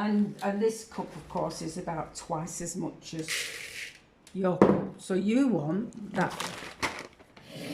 And this cup, of course, is about twice as much as your cup. So you want that.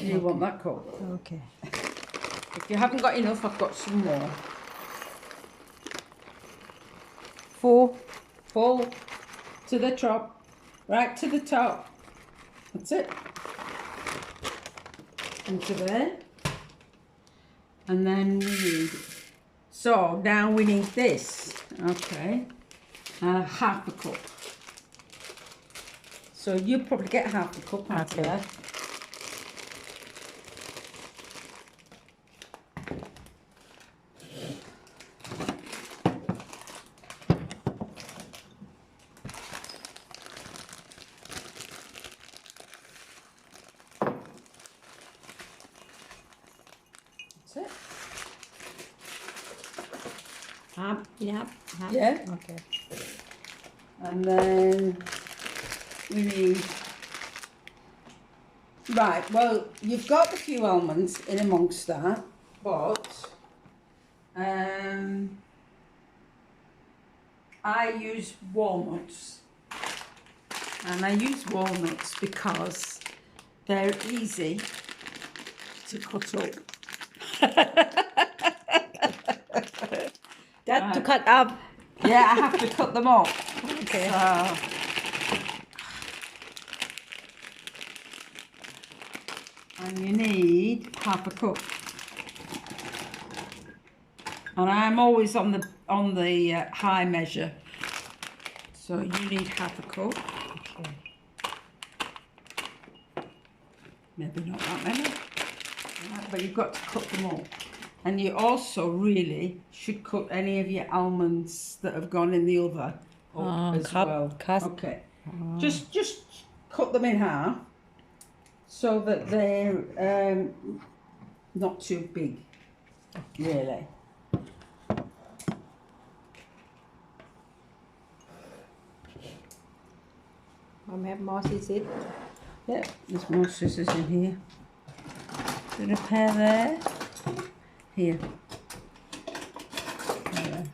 You want that cup. Okay. If you haven't got enough, I've got some more. Full to the top, right to the top. That's it. Into there. And then we need, so now we need this, okay, half a cup. So you probably get half a cup out of there. That's it. Half. Yeah. Half. Yeah. Okay. And then we need, right, well, you've got a few almonds in amongst that, but I use walnuts. And I use walnuts because they're easy to cut up. That to cut up. Yeah, I have to cut them up. Okay. And you need half a cup. And I'm always on the high measure. So you need half a cup. Okay. Maybe not that many. Right, but you've got to cut them up. And you also really should cut any of your almonds that have gone in the other up as well. Okay. Just cut them in half so that they're not too big, really. I have more scissors. Yeah, there's more scissors in here. Bit of hair there. Here. There.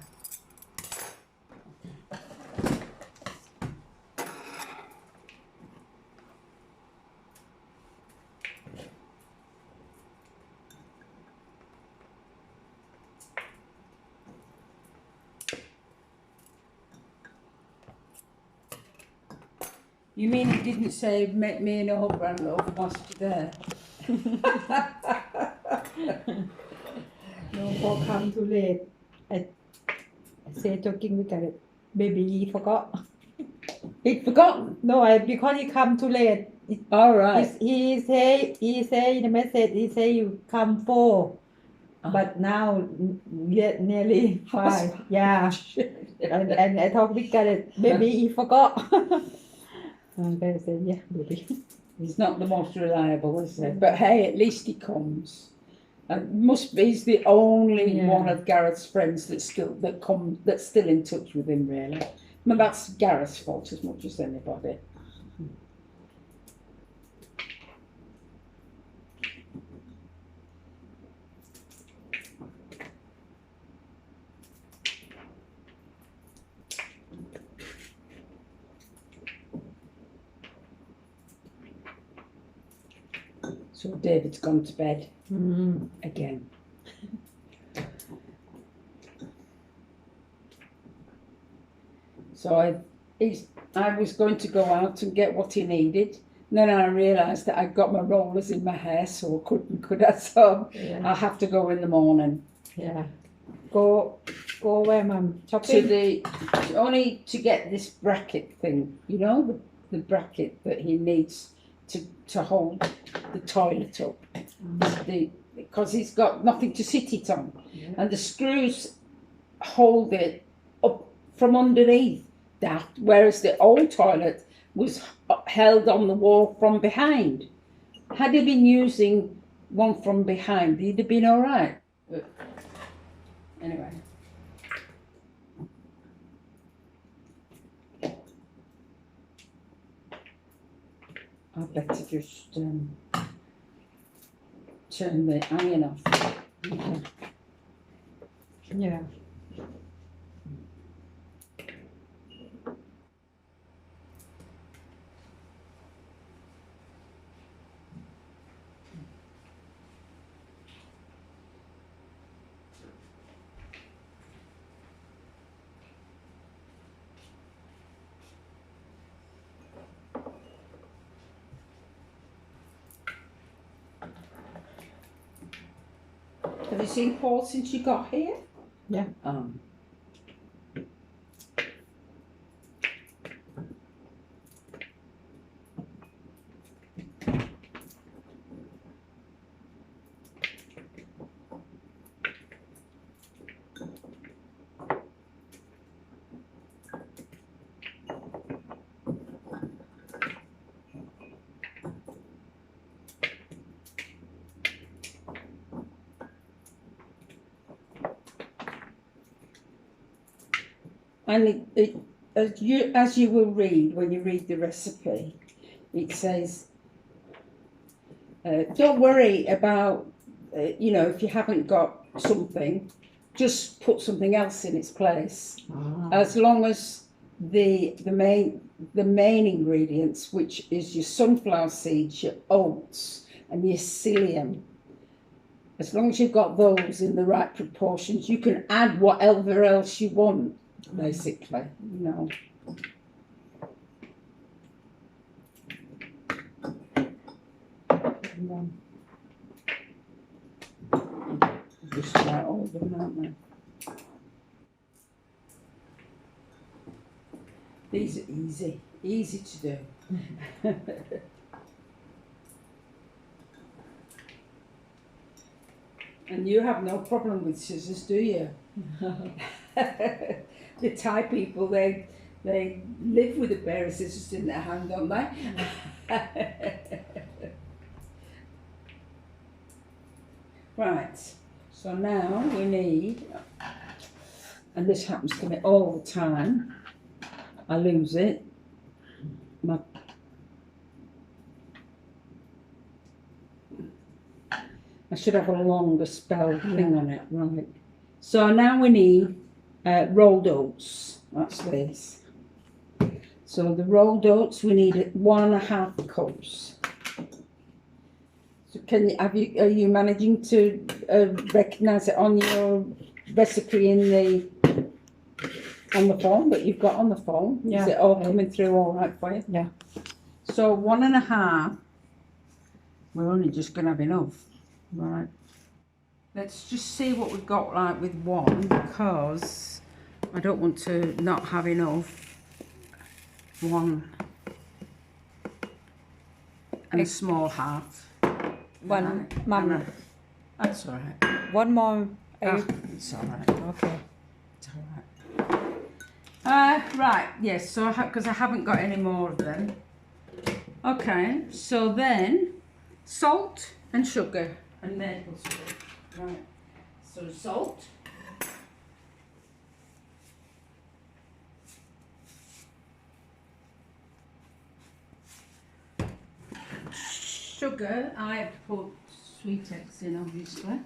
You mean it didn't say make me an old brand love whilst you're there? No, for come too late. I say joking with it. Baby, he forgot. He'd forgotten. No, because he come too late. All right. He say in the message, he say you come 4. But now nearly 5. Yeah. and I told Vic it. Baby, he forgot. And I said, yeah, baby. He's not the most reliable, is he? But hey, at least he comes. And he's the only one of Gareth's friends that's still in touch with him, really. I mean, that's Gareth's fault as much as anybody. So David's gone to bed again. So I was going to go out and get what he needed. And then I realised that I'd got my rollers in my hair, so I couldn't. So I'll have to go in the morning. Yeah. Go where, Mum? Shopping? Only to get this bracket thing, you know, the bracket that he needs to hold the toilet up, because he's got nothing to sit it on, and the screws hold it up from underneath that, whereas the old toilet was held on the wall from behind. Had he been using one from behind, he'd have been all right. But anyway. I better just turn the iron off. Okay. Yeah. Have you seen Paul since you got here? Yeah. And as you will read when you read the recipe, it says, don't worry about, you know, if you haven't got something, just put something else in its place. As long as the main ingredients, which is your sunflower seeds, your oats, and your psyllium, as long as you've got those in the right proportions, you can add whatever else you want. Basically, you know. Just about all of them, aren't they? These are easy to do. And you have no problem with scissors, do you? The Thai people, they live with a pair of scissors in their hand, don't they? Right, so now we need, and this happens to me all the time, I lose it. I should have a longer spell thing on it, right. So now we need rolled oats, that's this. So the rolled oats, we need 1.5 cups. So are you managing to recognise it on your recipe on the phone that you've got on the phone? Yeah. Is it all coming through all right for you? Yeah. So 1.5, we're only just going to have enough, right? Let's just see what we've got like with one, because I don't want to not have enough. One and a small half. One, Mum. That's all right. One more. It's all right. Okay. It's all right. Right. Yes. So because I haven't got any more of them. Okay. So then, salt and sugar and maple syrup. Right. So salt. Sugar, I have to put sweet eggs in, obviously.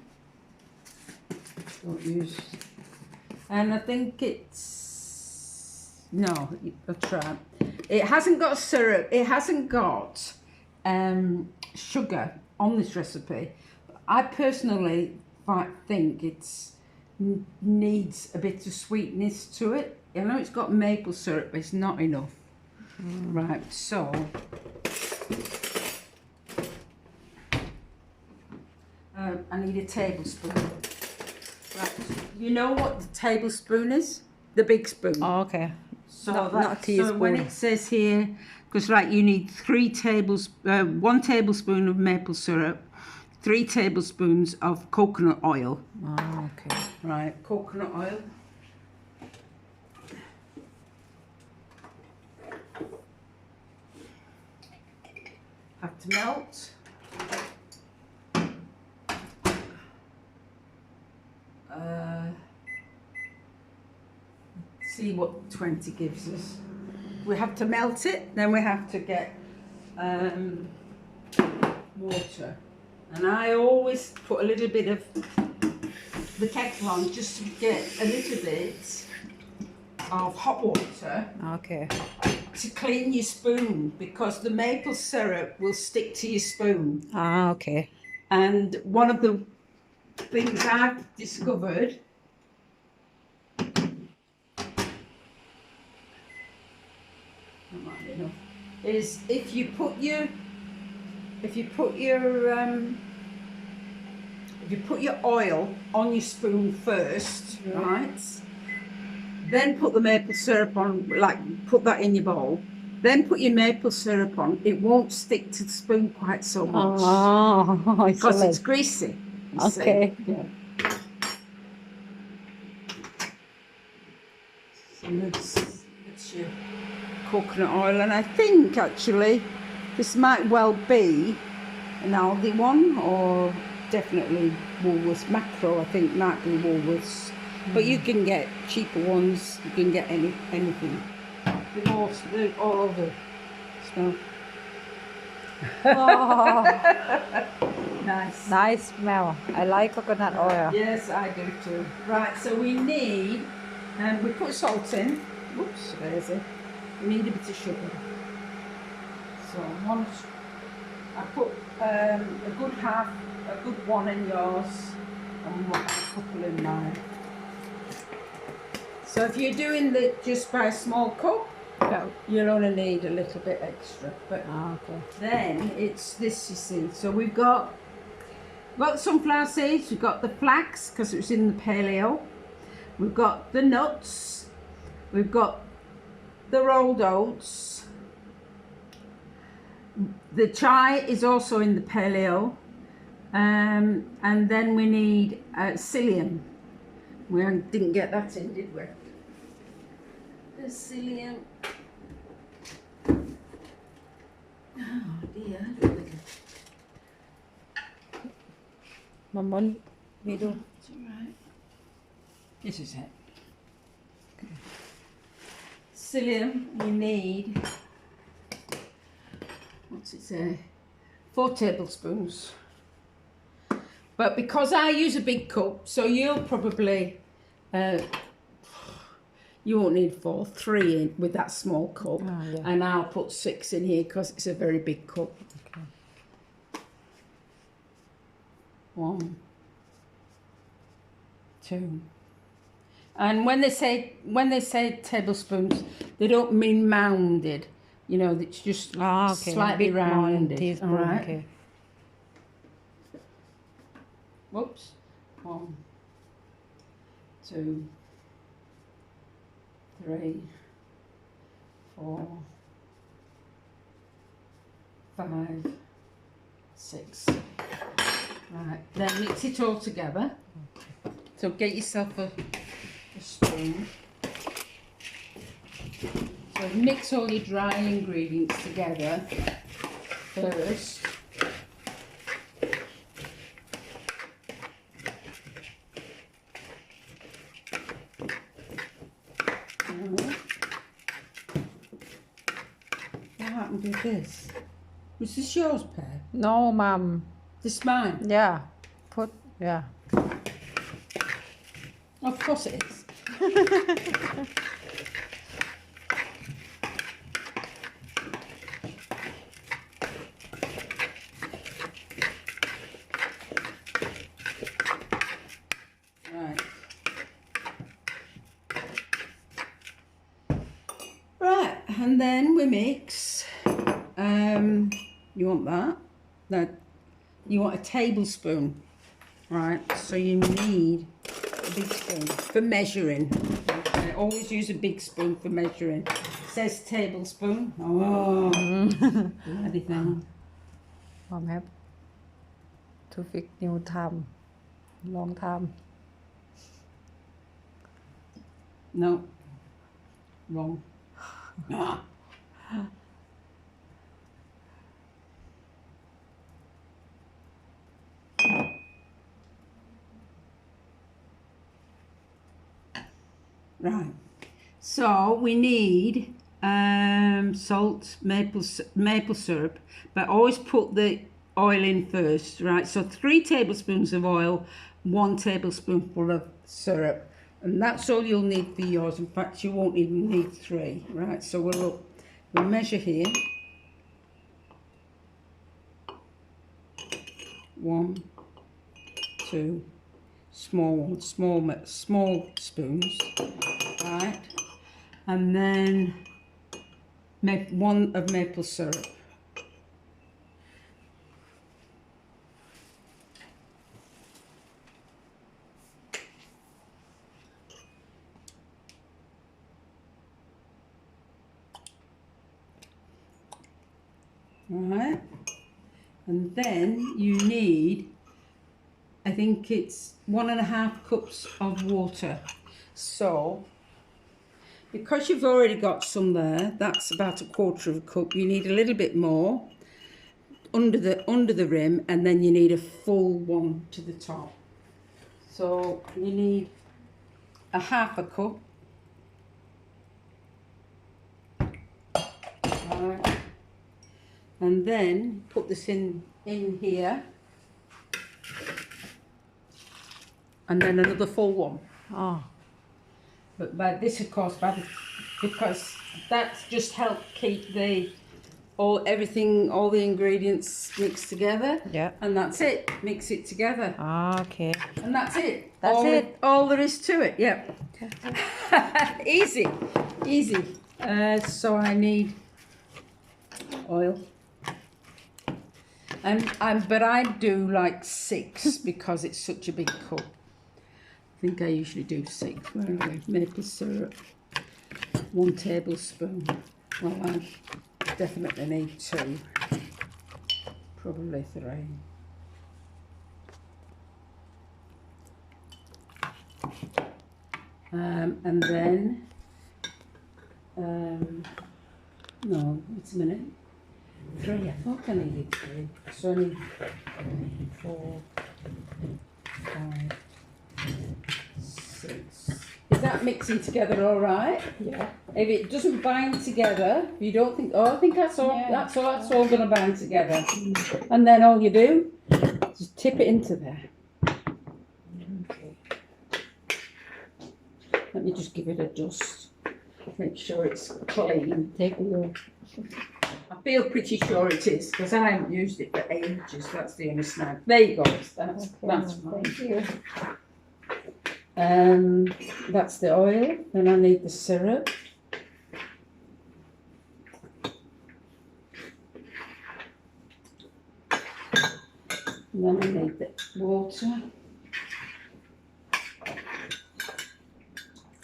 Don't use. And I think it's, no, I'll try. It hasn't got syrup, it hasn't got sugar on this recipe. I personally think it needs a bit of sweetness to it. I know it's got maple syrup, but it's not enough. Right, so I need a tablespoon. Right, you know what the tablespoon is? The big spoon. Oh, okay. So not a teaspoon. So when it says here, because right, you need 1 tablespoon of maple syrup, 3 tablespoons of coconut oil. Oh, okay. Right, coconut oil. Have to melt. See what 20 gives us. We have to melt it, then we have to get water. And I always put a little bit of the kettle on just to get a little bit of hot water. Okay. To clean your spoon, because the maple syrup will stick to your spoon. Ah, okay. And one of the things I've discovered is if you put your you put your oil on your spoon first, right? Then put the maple syrup on, like put that in your bowl. Then put your maple syrup on. It won't stick to the spoon quite so much because it's greasy. You see. Yeah. So that's your coconut oil, and I think actually this might well be an Aldi one, or definitely Woolworths. Macro, I think, might be Woolworths. But you can get cheaper ones. You can get anything. They're all over. So. Oh, Nice. nice smell. I like coconut oil. Yes, I do too. Right, so we need, we put salt in. Oops, there's it. We need a bit of sugar. So I put a good half, a good one in yours, and a couple in mine. So if you're doing just by a small cup, you'll only need a little bit extra. But Okay. then it's this, you see. So we've got sunflower seeds, we've got the flax because it was in the paleo, we've got the nuts, we've got the rolled oats, the chai is also in the paleo, and then we need psyllium. We didn't get that in, did we? The psyllium. Oh dear, I don't think Mama, we do. it's alright. This is it. Okay. Psyllium, we need, what's it say? 4 tablespoons. But because I use a big cup, so you'll probably, you won't need 4, 3 in with that small cup. Oh, yeah. And I'll put 6 in here because it's a very big cup. Okay. 1, 2. And when they say tablespoons, they don't mean mounded. You know, it's just slightly Bit more than rounded. teaspoon, All right. Okay. Whoops. 1, 2, 3, 4, 5, 6. Right, then mix it all together. So get yourself a spoon. So mix all your dry ingredients together first. What happened with this? Was this yours, Pear? No, Mom. This mine? Yeah. Yeah. Of course it is. Right, and then we mix. You want that? No, you want a tablespoon, right? So you need a big spoon for measuring. Okay, always use a big spoon for measuring. It says tablespoon. Oh, bloody thing. Mom have to fix new time. Long time. No, wrong. Ah. Right, so we need salt, maple syrup, but always put the oil in first, right? So 3 tablespoons of oil, 1 tablespoonful of syrup, and that's all you'll need for yours. In fact, you won't even need 3, right? So we'll measure here. 1, 2, small ones, small spoons, right? And then make 1 of maple syrup. right? And then you need, I think it's 1.5 cups of water. So, because you've already got some there, that's about 1/4 cup. You need a little bit more under the rim, and then you need a full one to the top. So you need 1/2 cup. Right. And then put this in here, and then another full one. Oh. But by this, of course, because that's just help keep all the ingredients mixed together. Yeah. And that's it. Mix it together. Ah, okay. And that's it. That's it. All there is to it. Yeah. Easy. So I need oil. But I do like 6 because it's such a big cup. I think I usually do 6. Where are we? Maple syrup, 1 tablespoon. Well, I definitely need 2, probably 3. And then, no, wait a minute. 3, I thought I needed 3. So I need 4, 5, 6. Is that mixing together all right? Yeah. If it doesn't bind together, you don't think, oh, I think that's all. Yeah. That's all going to bind together. And then all you do, just tip it into there. Okay. Let me just give it a dust. Make sure it's clean. Take a look. I feel pretty sure it is because I haven't used it for ages. That's the only snag. There you go. That's fine. Thank you. That's the oil. Then I need the syrup. And then I need the water.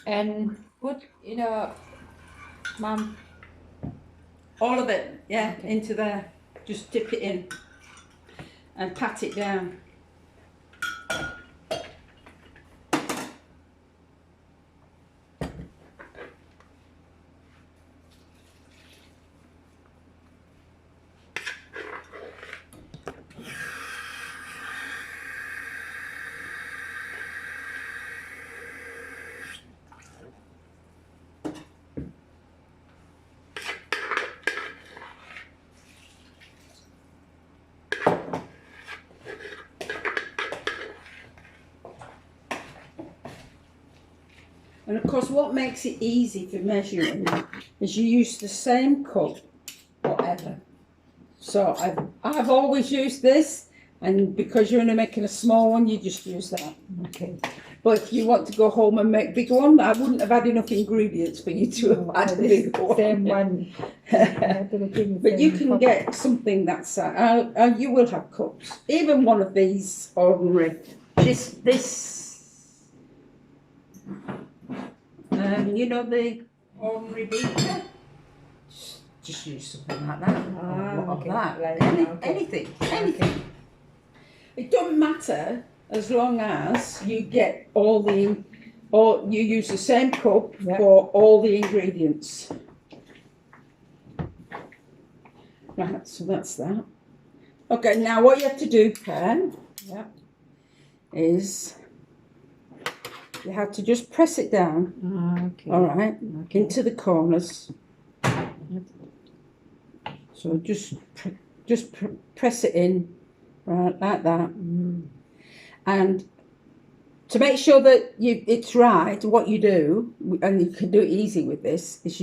And put in a Mom. All of it, yeah, into there. Just dip it in and pat it down. And of course, what makes it easy for measuring is you use the same cup, whatever. So I've always used this, and because you're only making a small one, you just use that. Okay. But if you want to go home and make a bigger one, I wouldn't have had enough ingredients for you to have had a bigger one. Same one. But you can get something that size. You will have cups. Even one of these ordinary. You know, the ordinary beaker. Just use something like that. Or that. Anything. It doesn't matter as long as you get or you use the same cup for all the ingredients. Right, so that's that. Okay, now what you have to do, Ken, is you have to just press it down, all right, into the corners. So just press it in, right, like that. And to make sure that it's right, what you do, and you can do it easy with this, is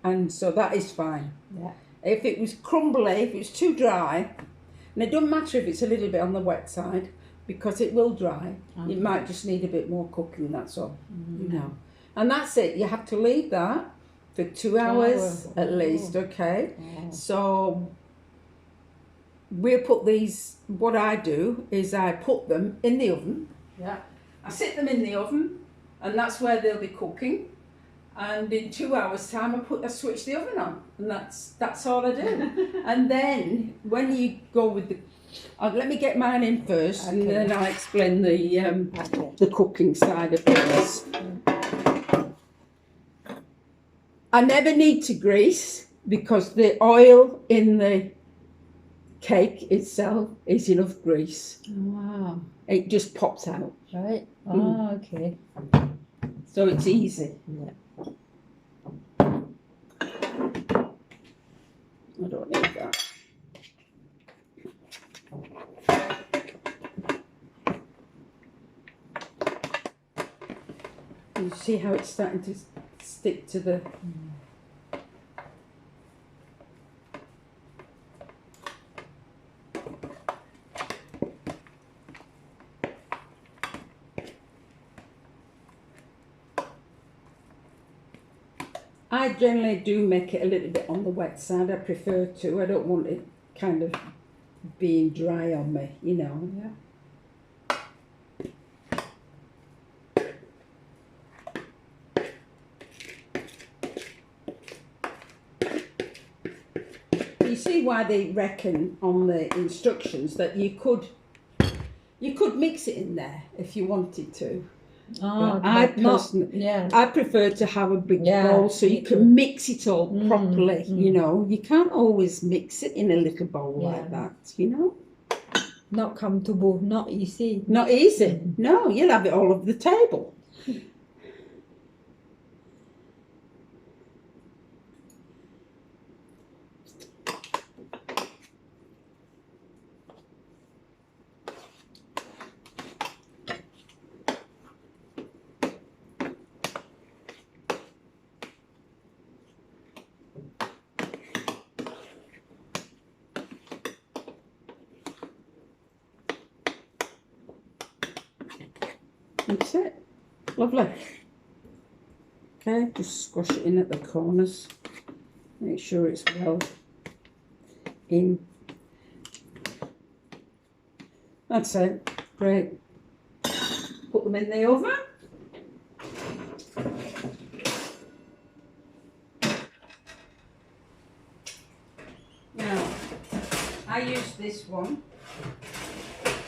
and so that is fine. Yeah. If it was crumbly, if it's too dry, and it doesn't matter if it's a little bit on the wet side, because it will dry. It might just need a bit more cooking, that's all, you know. And that's it. You have to leave that for 2 hours at least, okay? So we'll put these, what I do is I put them in the oven. I sit them in the oven, and that's where they'll be cooking. and in 2 hours' time I switch the oven on, and that's all I do. And then when you go with the, let me get mine in first, and then I'll explain the cooking side of things. I never need to grease because the oil in the cake itself is enough grease. Wow. It just pops out. Right. Oh, okay. So it's easy. Yeah. I don't need that. You see how it's starting to stick to the... I generally do make it a little bit on the wet side. I prefer to. I don't want it kind of being dry on me, you know. Yeah. You see why they reckon on the instructions that you could mix it in there if you wanted to. Oh, I but not, personally, yeah. I prefer to have a big Yeah, bowl so me you can too. mix it all properly. You know, you can't always mix it in a little bowl like Yeah. that. You know, Not comfortable, not easy. not easy. No, you'll have it all over the table. That's it. Lovely. Okay, just squash it in at the corners. Make sure it's well in. That's it. Great. Put them in the oven. Now, I use this one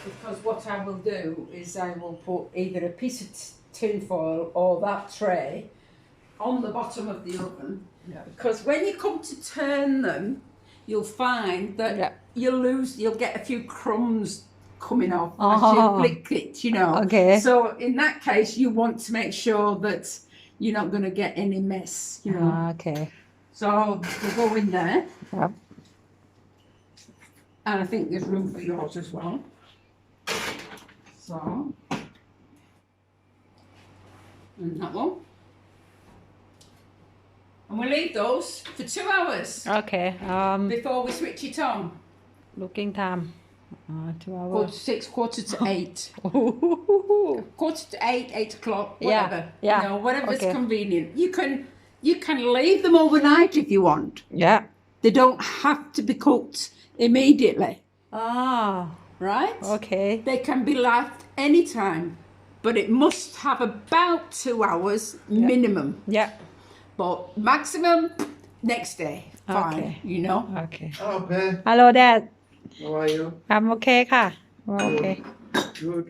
because what I will do is I will put either a piece of tin foil or that tray on the bottom of the oven. Yeah. Because when you come to turn them, you'll find that you'll get a few crumbs coming off as you flick it, you know. Okay. So in that case, you want to make sure that you're not going to get any mess, you know. Okay. So we'll go in there. Yep. And I think there's room for yours as well. So, and that one. And we'll leave those for 2 hours Okay. before we switch it on. Looking time. 2 Quarter hours. to 6, quarter to 8. Oh. Quarter to 8, 8 o'clock, Yeah, whatever. yeah, You know, whatever's okay. convenient. You can leave them overnight if you want. Yeah. They don't have to be cooked immediately, Ah. right? Okay. They can be left anytime, but it must have about 2 hours minimum. Yeah. But maximum next day. Fine, Okay. you know. Okay. Hello, Ben. Hello, Dad. How are you? I'm okay ค่ะ I'm okay Good.